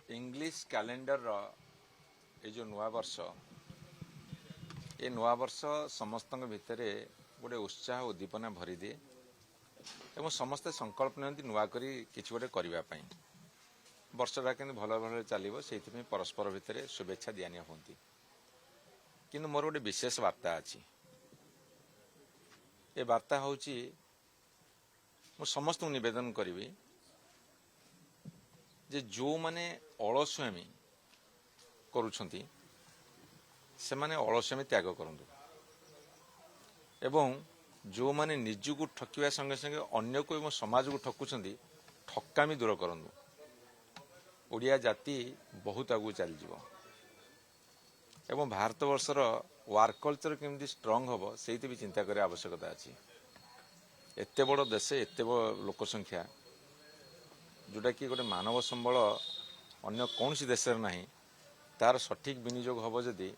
English calendar ये जो नुआ वर्ष ये नुआ वर्ष समस्त भितर गोटे उत्साह उद्दीपना भरी दिए एवं समस्ते संकल्प नियंती नुआ करी किछि गोटे करने वर्षटा कि भल भल चलो से परस्पर भितर शुभेच्छा दिया होती किंतु मोर गोटे विशेष वार्ता अच्छी ये वार्ता हूँ मु समस्त निवेदन करी जे जो माने अलस्वामी करुछंती से माने अलस्वामी त्याग करंतु एवं जो माने निजु को ठकिवा संगे संगे अन्य को एवं समाज को ठकुछंती ठकामी दूर करंतु ओडिया जाति बहुत आगु चली जीवो एवं भारत वर्षर वार्क कल्चर केमती स्ट्रांग हम से भी चिंता करे आवश्यकता अच्छी एते बड़ देश एते बड़ लोक संख्या जोटा कि गोटे मानव संबल अन्य कौन सी देश ना तार सठिक विनियोग हम जदि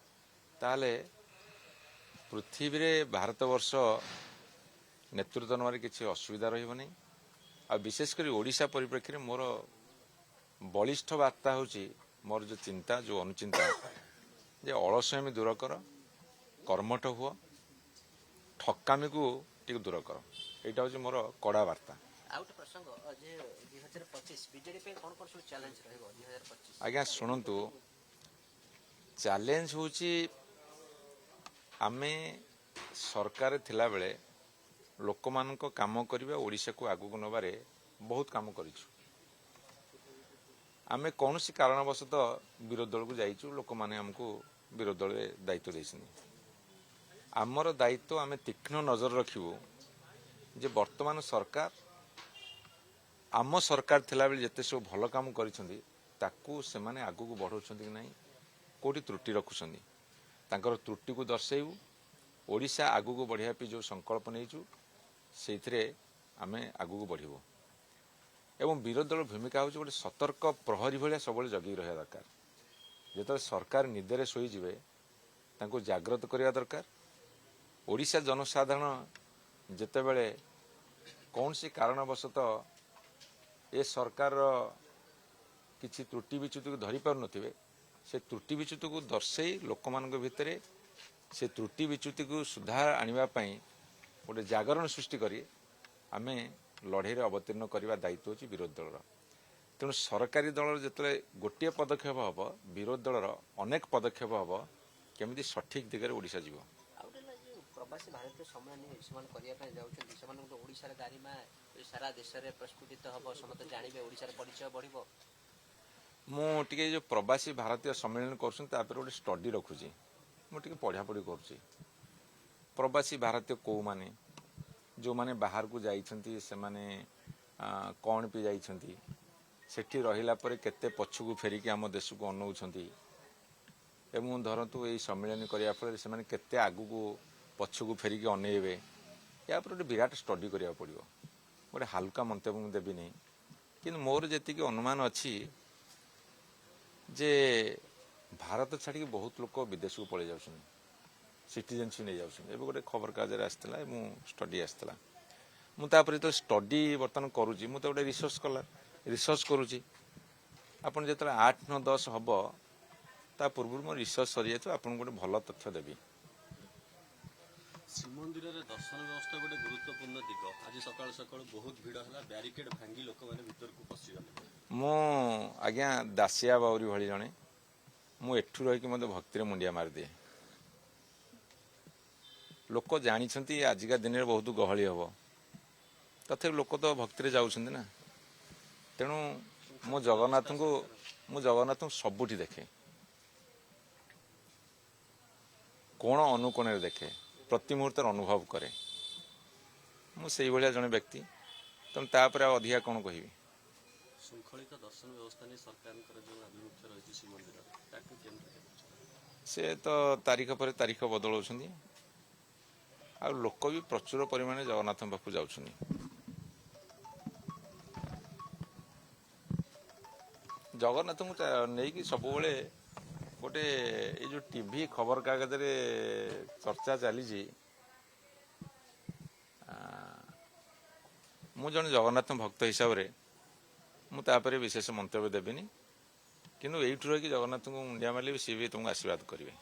ताले पृथ्वी रे भारत वर्ष नेतृत्व नवार किसी असुविधा रही आ विशेषकर ओडिशा परिप्रेक्षी में मोर बलिष्ठ वार्ता होची मोर जो चिंता जो अनुचिंता जे अलस्वामी दूर कर कर्मठ हुआ ठकामी को टिक दूर कर यहाँ हूँ मोर कड़ा वार्ता आज्ञा शुणु चैलेंज हूँ आमे सरकार थिला बेले लोक मान काम करवा ओडिशा को आगू नबारे बहुत काम करिछु आमे कौन सी कारणवशतः विरोध दल को जाइछु लोक माने हमको विरोध दल दायित्व देछन आमर दायित्व आमे तीक्ष्ण नजर रखिबु जे वर्तमान सरकार आम सरकार थिला बेले जते सब भल काम करिसंदी ताकू से माने आगू को बढ़ौछंदी कि नाही कोठी त्रुटि रखुछंदी तांकर त्रुटि को दर्शाइबु ओडिशा आगू को बढ़िया पी जो संकल्प नहींचु से आमे आगू को बढ़िबु एवं विरोध दल भूमिका हूँ गोटे सतर्क प्रहरी भाया सब जगी रहा दरकार जो सरकार निदेरे शोईजे जाग्रत करने दरकार ओडिशा जनसाधारण जितेबले कौन सी कारणवशतः ये सरकार किसी त्रुटि विच्युति को धरी पार नथिबे से त्रुटि विच्युति को दर्शाई लोक मान भितर से त्रुटि विच्युति को सुधार आनिबा पई गोटे जागरण सृष्टि करी आमे लड़े अवतीर्ण करने दायित्व होची विरोध दल तेणु सरकारी दल जो गोटे पदक्षेप हम विरोध दल अनेक पदक्षेप हम केमी सठिक दिगरे ओडिशा जीव प्रवासी भारतीय समय गारिमा सारा देश में प्रस्फुटित हम समस्त जानवे ओडिशार परिचय बढ़िबो मुझे जो प्रवासी भारतीय सम्मेलन कर गोटे स्टडी रखुची मुझे पढ़ा पढ़ी करुँची प्रवासी भारतीय कौ माने जो माने बाहर को जाइछंती से माने कौन पे जाइछंती सेठी रहिला परे केते पछकु फेरिकी आम देश को अनौछंती एवं धरतु यही सम्मेलन करिया फल से माने केते आगु को पछकु फेरिकी अनेबे या पर गोटे विराट स्टडी करिया पड़िबो गोटे हल्का मंतव्य मु देबी नहीं किंतु मोर जेतिकी अनुमान अछि जे भारत छाड़ी बहुत लोक विदेश को पळै जाउछन सिटीजनशिप नहीं जाऊँ एवं गोटे खबर कागज आसाला स्टडी आसाला मुझे तो स्टडी बर्तमान करुँची मुझे गोटे रिसर्च करुँची आपन जो 8, 9, 10 हम ता पूर्व मो रिसर्च सरी जाए आपन गोटे भल तथ्य देवी श्रीमंदिर रे दर्शन व्यवस्था गोटे गुरुत्वपूर्ण दिग आज सकाल सकाल बहुत भिड़ है ब्यारिकेड भांगी लोक मैंने भीतर को पशिगले मु आज्ञा दासिया बाउरी भली जणे मु एठू रही मते भक्ति मुंडिया मार दिए लोक जानी आजिका दिन में बहुत गहली हम तथे लोक तो भक्ति जाऊँ ना तेणु मु जगन्नाथ को सबुठी देखे कोण अनुकोण देखे प्रति मुहूर्त अनुभव करे मुझे भाया जड़े व्यक्ति तेणु तापर अधिका कौन कह श्रृंखलित दर्शन व्यवस्था नहीं सरकार जो आभिमुख्य रही श्रीमंदिर से तो तारीख पर तारीख बदलाऊ आ लोक भी प्रचुर परिमाण जगन्नाथ पाखु जाउछनी जगन्नाथ को नहीं कि सब गोटे ये जो टीवी खबर कागज रे चर्चा चली मु जन जगन्नाथ भक्त हिसाब से मुझे विशेष मंतव्य देविनी କିନ୍ତୁ ଏଇଠୁ ରହିକି ଜଗନ୍ନାଥଙ୍କୁ ମୁଣ୍ଡିଆ ମାରିଲେ ବି ସିଏ ବି ତୁମକୁ ଆଶୀର୍ବାଦ କରିବେ।